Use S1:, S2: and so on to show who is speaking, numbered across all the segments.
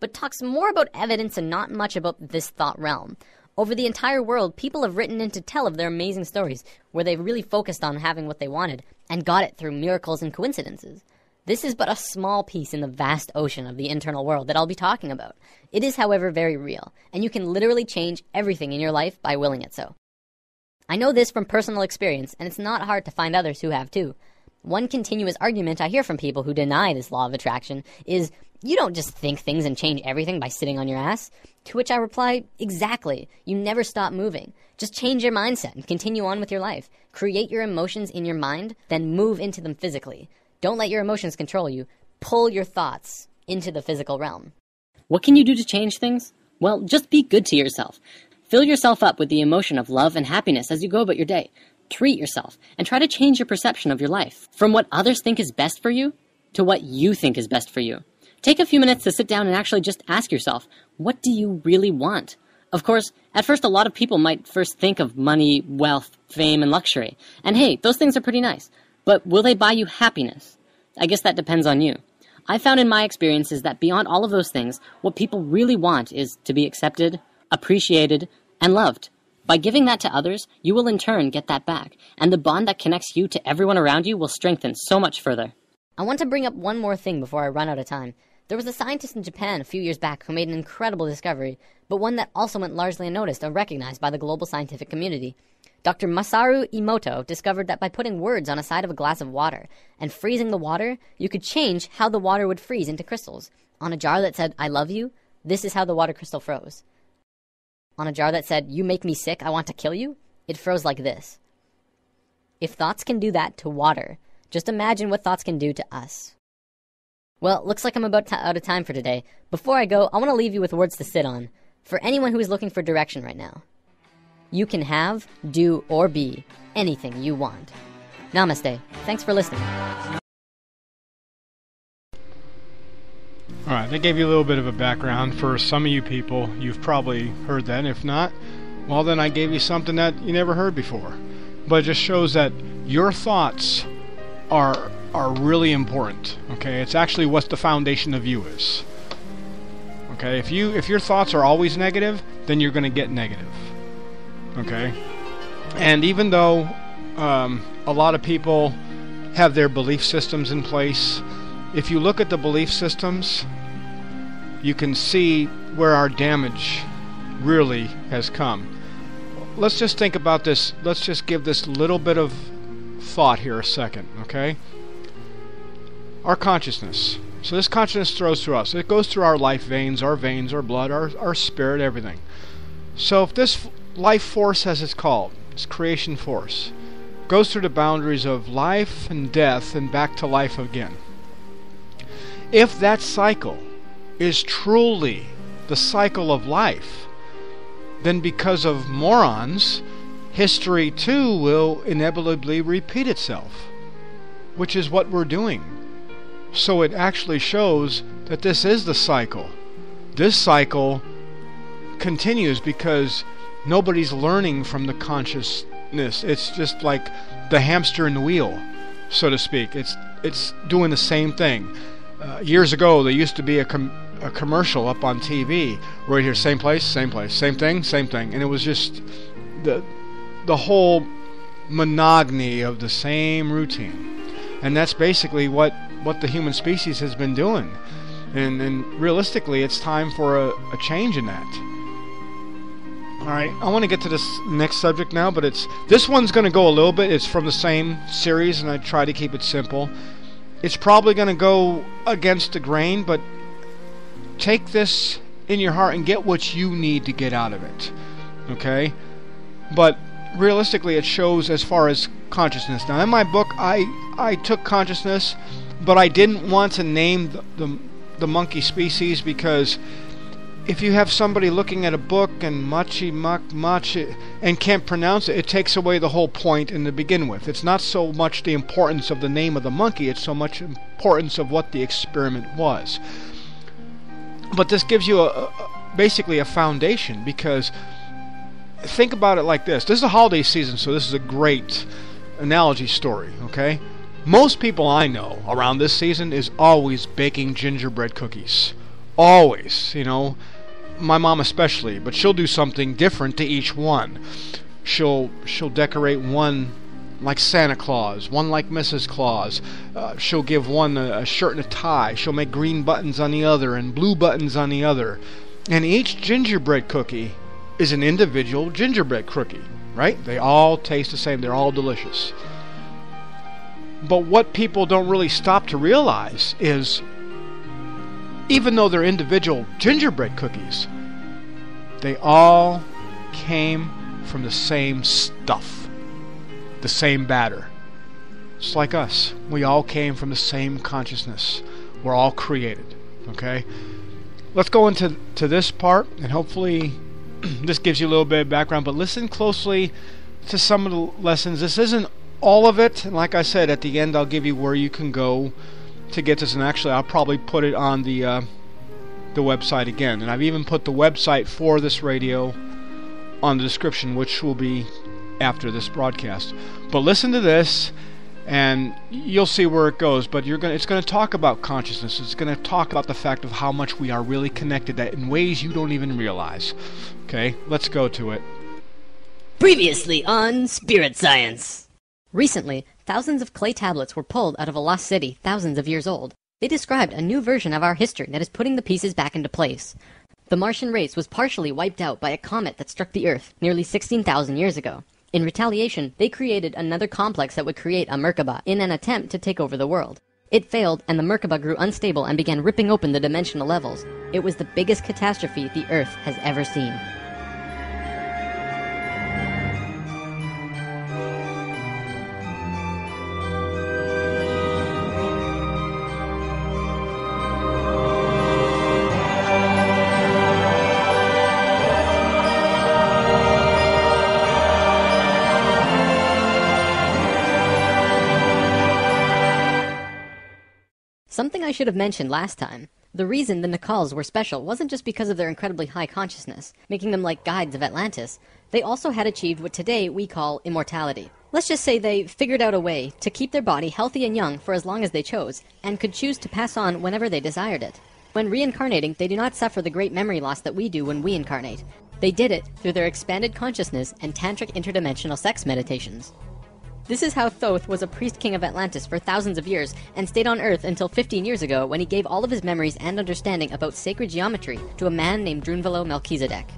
S1: but talks more about evidence and not much about this thought realm. Over the entire world, people have written in to tell of their amazing stories, where they've really focused on having what they wanted, and got it through miracles and coincidences. This is but a small piece in the vast ocean of the internal world that I'll be talking about. It is, however, very real, and you can literally change everything in your life by willing it so. I know this from personal experience, and it's not hard to find others who have too. One continuous argument I hear from people who deny this law of attraction is, you don't just think things and change everything by sitting on your ass. To which I reply, exactly. You never stop moving. Just change your mindset and continue on with your life. Create your emotions in your mind, then move into them physically. Don't let your emotions control you. Pull your thoughts into the physical realm.
S2: What can you do to change things? Well, just be good to yourself. Fill yourself up with the emotion of love and happiness as you go about your day. Treat yourself, and try to change your perception of your life, from what others think is best for you, to what you think is best for you. Take a few minutes to sit down and actually just ask yourself, what do you really want? Of course, at first a lot of people might first think of money, wealth, fame, and luxury. And hey, those things are pretty nice. But will they buy you happiness? I guess that depends on you. I found in my experiences that beyond all of those things, what people really want is to be accepted, appreciated, and loved. By giving that to others, you will in turn get that back, and the bond that connects you to everyone around you will strengthen so much further.
S1: I want to bring up one more thing before I run out of time. There was a scientist in Japan a few years back who made an incredible discovery, but one that also went largely unnoticed and recognized by the global scientific community. Dr. Masaru Emoto discovered that by putting words on a side of a glass of water and freezing the water, you could change how the water would freeze into crystals. On a jar that said, "I love you," this is how the water crystal froze. On a jar that said, "You make me sick, I want to kill you," it froze like this. If thoughts can do that to water, just imagine what thoughts can do to us. Well, looks like I'm about out of time for today. Before I go, I want to leave you with words to sit on. For anyone who is looking for direction right now. You can have, do, or be anything you want. Namaste. Thanks for listening.
S3: Alright, that gave you a little bit of a background. For some of you people, you've probably heard that. If not, well then I gave you something that you never heard before. But it just shows that your thoughts are really important. Okay, it's actually what the foundation of you is. Okay, if your thoughts are always negative, then you're going to get negative. Okay, and even though a lot of people have their belief systems in place, if you look at the belief systems, you can see where our damage really has come. Let's just think about this. Let's just give this little bit of thought here a second, okay? Our consciousness. So this consciousness throws through us. It goes through our life veins, our blood, our spirit, everything. So if this life force, as it's called, this creation force, goes through the boundaries of life and death and back to life again. If that cycle is truly the cycle of life, then because of morons, history too will inevitably repeat itself, which is what we're doing. So it actually shows that this is the cycle. This cycle continues because nobody's learning from the consciousness. It's just like the hamster in the wheel, so to speak. It's doing the same thing. Years ago, there used to be a commercial up on TV, right here, same place, same thing, and it was just the whole monotony of the same routine. And that's basically what the human species has been doing. And realistically, it's time for a change in that. Alright, I want to get to this next subject now, but this one's going to go a little bit. It's from the same series, and I try to keep it simple. It's probably going to go against the grain, but take this in your heart and get what you need to get out of it. Okay? But realistically, it shows as far as consciousness. Now, in my book, I took consciousness, but I didn't want to name the monkey species, because if you have somebody looking at a book and machi and can't pronounce it, it takes away the whole point in to begin with. It's not so much the importance of the name of the monkey, it's so much importance of what the experiment was. But this gives you basically a foundation, because think about it like this. This is a holiday season, so this is a great analogy story, okay? Most people I know around this season is always baking gingerbread cookies. Always, my mom especially, but she'll do something different to each one. She'll decorate one like Santa Claus, one like Mrs. Claus. She'll give one a shirt and a tie. She'll make green buttons on the other and blue buttons on the other. And each gingerbread cookie is an individual gingerbread cookie, right? They all taste the same. They're all delicious. But what people don't really stop to realize is, even though they're individual gingerbread cookies, they all came from the same stuff, the same batter. Just like us. We all came from the same consciousness. We're all created. Okay? Let's go into this part, and hopefully this gives you a little bit of background, but listen closely to some of the lessons. This isn't all of it, and like I said, at the end I'll give you where you can go to get this, and actually I'll probably put it on the website again, and I've even put the website for this radio on the description, which will be after this broadcast. But listen to this and you'll see where it goes. But it's going to talk about consciousness. It's going to talk about the fact of how much we are really connected in ways you don't even realize. Okay, let's go to it.
S2: Previously on Spirit Science.
S1: Recently, thousands of clay tablets were pulled out of a lost city thousands of years old. They described a new version of our history that is putting the pieces back into place. The Martian race was partially wiped out by a comet that struck the Earth nearly 16,000 years ago. In retaliation, they created another complex that would create a Merkaba in an attempt to take over the world. It failed, and the Merkaba grew unstable and began ripping open the dimensional levels. It was the biggest catastrophe the Earth has ever seen. Something I should have mentioned last time. The reason the Nacals were special wasn't just because of their incredibly high consciousness, making them like guides of Atlantis. They also had achieved what today we call immortality. Let's just say they figured out a way to keep their body healthy and young for as long as they chose, and could choose to pass on whenever they desired it. When reincarnating, they do not suffer the great memory loss that we do when we incarnate. They did it through their expanded consciousness and tantric interdimensional sex meditations. This is how Thoth was a priest king of Atlantis for thousands of years and stayed on Earth until 15 years ago, when he gave all of his memories and understanding about sacred geometry to a man named Drunvalo Melchizedek.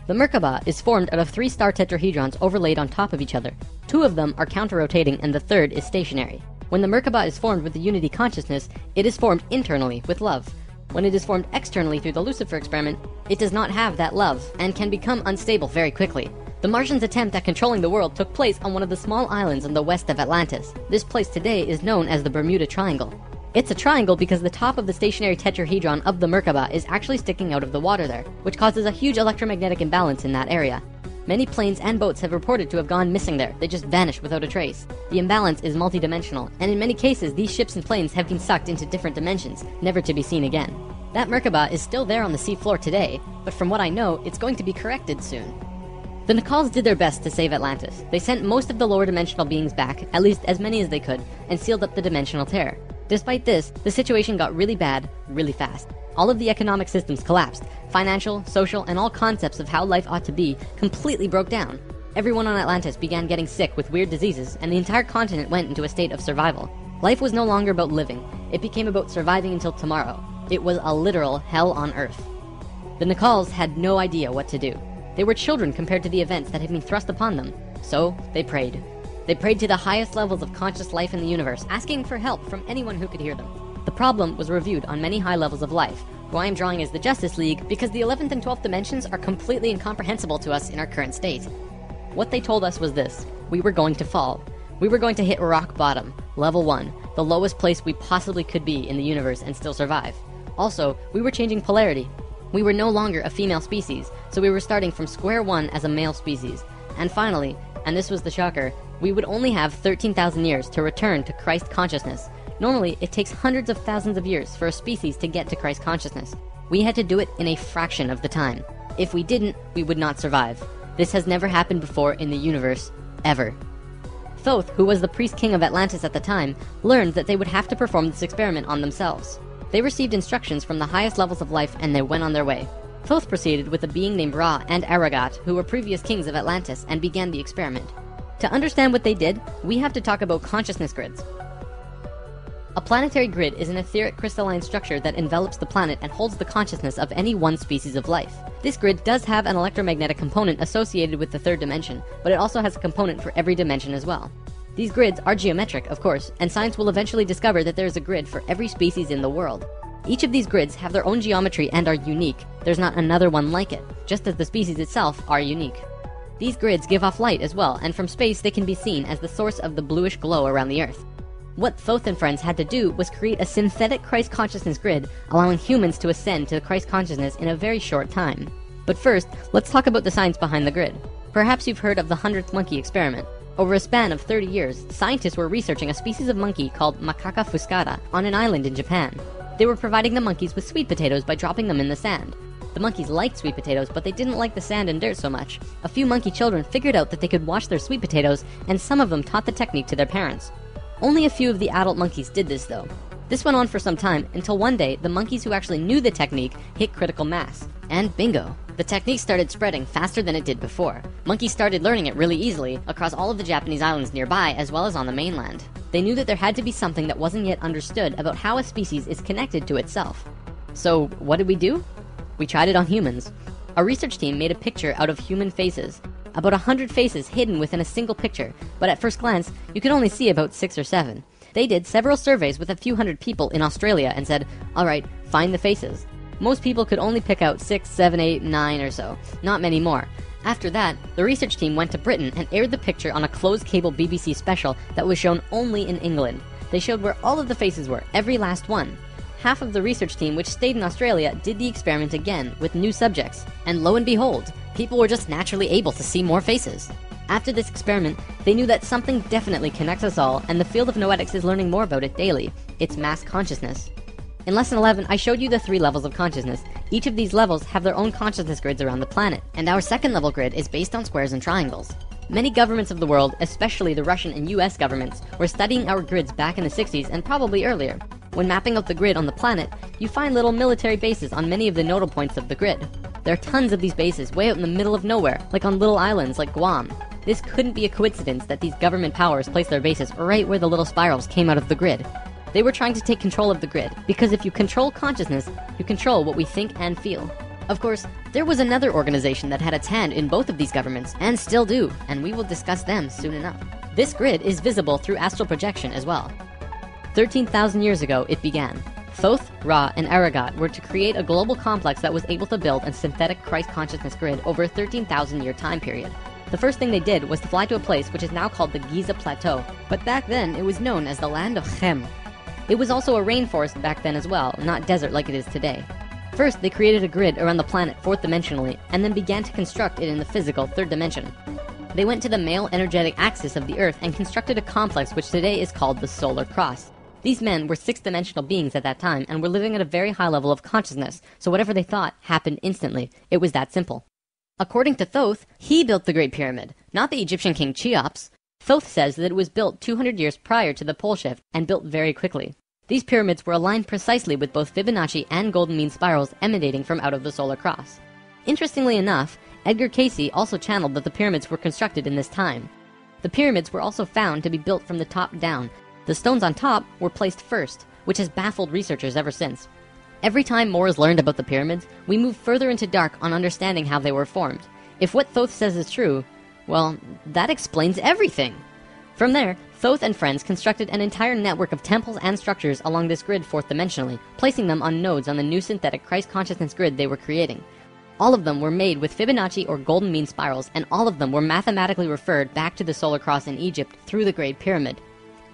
S1: The Merkaba is formed out of 3 star tetrahedrons overlaid on top of each other. 2 of them are counter-rotating and the third is stationary. When the Merkaba is formed with the unity consciousness, it is formed internally with love. When it is formed externally through the Lucifer experiment, it does not have that love and can become unstable very quickly. The Martians' attempt at controlling the world took place on one of the small islands in the west of Atlantis. This place today is known as the Bermuda Triangle. It's a triangle because the top of the stationary tetrahedron of the Merkaba is actually sticking out of the water there, which causes a huge electromagnetic imbalance in that area. Many planes and boats have reported to have gone missing there. They just vanished without a trace. The imbalance is multidimensional, and in many cases these ships and planes have been sucked into different dimensions, never to be seen again. That Merkaba is still there on the seafloor today, but from what I know, it's going to be corrected soon. The Nacals did their best to save Atlantis. They sent most of the lower dimensional beings back, at least as many as they could, and sealed up the dimensional tear. Despite this, the situation got really bad, really fast. All of the economic systems collapsed. Financial, social, and all concepts of how life ought to be completely broke down. Everyone on Atlantis began getting sick with weird diseases, and the entire continent went into a state of survival. Life was no longer about living. It became about surviving until tomorrow. It was a literal hell on Earth. The Nacals had no idea what to do. They were children compared to the events that had been thrust upon them. So, they prayed. They prayed to the highest levels of conscious life in the universe, asking for help from anyone who could hear them. The problem was reviewed on many high levels of life, who I am drawing as the Justice League because the 11th and 12th dimensions are completely incomprehensible to us in our current state. What they told us was this: we were going to fall. We were going to hit rock bottom, level 1, the lowest place we possibly could be in the universe and still survive. Also, we were changing polarity. We were no longer a female species, so we were starting from square one as a male species. And finally, and this was the shocker, we would only have 13,000 years to return to Christ consciousness. Normally, it takes hundreds of thousands of years for a species to get to Christ consciousness. We had to do it in a fraction of the time. If we didn't, we would not survive. This has never happened before in the universe, ever. Thoth, who was the priest king of Atlantis at the time, learned that they would have to perform this experiment on themselves. They received instructions from the highest levels of life and they went on their way. Thoth proceeded with a being named Ra and Aragat, who were previous kings of Atlantis, and began the experiment. To understand what they did, we have to talk about consciousness grids. A planetary grid is an etheric crystalline structure that envelops the planet and holds the consciousness of any one species of life. This grid does have an electromagnetic component associated with the third dimension, but it also has a component for every dimension as well. These grids are geometric, of course, and science will eventually discover that there is a grid for every species in the world. Each of these grids have their own geometry and are unique. There's not another one like it, just as the species itself are unique. These grids give off light as well, and from space they can be seen as the source of the bluish glow around the Earth. What Thoth and friends had to do was create a synthetic Christ consciousness grid, allowing humans to ascend to Christ consciousness in a very short time. But first, let's talk about the science behind the grid. Perhaps you've heard of the 100th monkey experiment. Over a span of 30 years, scientists were researching a species of monkey called Macaca fuscata on an island in Japan. They were providing the monkeys with sweet potatoes by dropping them in the sand. The monkeys liked sweet potatoes, but they didn't like the sand and dirt so much. A few monkey children figured out that they could wash their sweet potatoes, and some of them taught the technique to their parents. Only a few of the adult monkeys did this though. This went on for some time until one day the monkeys who actually knew the technique hit critical mass. And bingo! The technique started spreading faster than it did before. Monkeys started learning it really easily across all of the Japanese islands nearby as well as on the mainland. They knew that there had to be something that wasn't yet understood about how a species is connected to itself. So what did we do? We tried it on humans. A research team made a picture out of human faces. About 100 faces hidden within a single picture, but at first glance, you could only see about 6 or 7. They did several surveys with a few hundred people in Australia and said, alright, find the faces. Most people could only pick out 6, 7, 8, 9 or so, not many more. After that, the research team went to Britain and aired the picture on a closed cable BBC special that was shown only in England. They showed where all of the faces were, every last one. Half of the research team, which stayed in Australia, did the experiment again with new subjects. And lo and behold, people were just naturally able to see more faces. After this experiment, they knew that something definitely connects us all, and the field of noetics is learning more about it daily. It's mass consciousness. In Lesson 11, I showed you the 3 levels of consciousness. Each of these levels have their own consciousness grids around the planet, and our second level grid is based on squares and triangles. Many governments of the world, especially the Russian and US governments, were studying our grids back in the 60s and probably earlier. When mapping out the grid on the planet, you find little military bases on many of the nodal points of the grid. There are tons of these bases way out in the middle of nowhere, like on little islands like Guam. This couldn't be a coincidence that these government powers placed their bases right where the little spirals came out of the grid. They were trying to take control of the grid, because if you control consciousness, you control what we think and feel. Of course, there was another organization that had its hand in both of these governments, and still do, and we will discuss them soon enough. This grid is visible through astral projection as well. 13,000 years ago, it began. Thoth, Ra, and Aragat were to create a global complex that was able to build a synthetic Christ consciousness grid over a 13,000-year time period. The first thing they did was to fly to a place which is now called the Giza Plateau, but back then it was known as the land of Chem. It was also a rainforest back then as well, not desert like it is today. First, they created a grid around the planet fourth dimensionally, and then began to construct it in the physical third dimension. They went to the male energetic axis of the Earth and constructed a complex which today is called the Solar Cross. These men were 6-dimensional beings at that time and were living at a very high level of consciousness, so whatever they thought happened instantly. It was that simple. According to Thoth, he built the Great Pyramid, not the Egyptian king Cheops. Thoth says that it was built 200 years prior to the pole shift and built very quickly. These pyramids were aligned precisely with both Fibonacci and golden mean spirals emanating from out of the solar cross. Interestingly enough, Edgar Cayce also channeled that the pyramids were constructed in this time. The pyramids were also found to be built from the top down. The stones on top were placed first, which has baffled researchers ever since. Every time more is learned about the pyramids, we move further into dark on understanding how they were formed. If what Thoth says is true, well, that explains everything. From there, Thoth and friends constructed an entire network of temples and structures along this grid fourth dimensionally, placing them on nodes on the new synthetic Christ consciousness grid they were creating. All of them were made with Fibonacci or golden mean spirals, and all of them were mathematically referred back to the solar cross in Egypt through the Great Pyramid.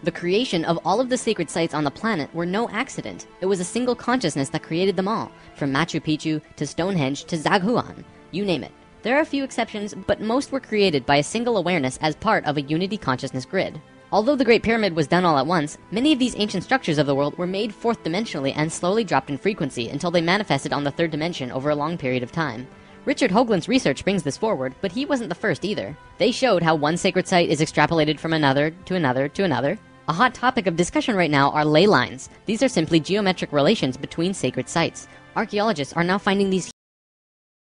S1: The creation of all of the sacred sites on the planet were no accident. It was a single consciousness that created them all, from Machu Picchu to Stonehenge to Zaghuan, you name it. There are a few exceptions, but most were created by a single awareness as part of a unity consciousness grid. Although the Great Pyramid was done all at once, many of these ancient structures of the world were made fourth dimensionally and slowly dropped in frequency until they manifested on the third dimension over a long period of time. Richard Hoagland's research brings this forward, but he wasn't the first either. They showed how one sacred site is extrapolated from another to another to another. A hot topic of discussion right now are ley lines. These are simply geometric relations between sacred sites. Archaeologists are now finding these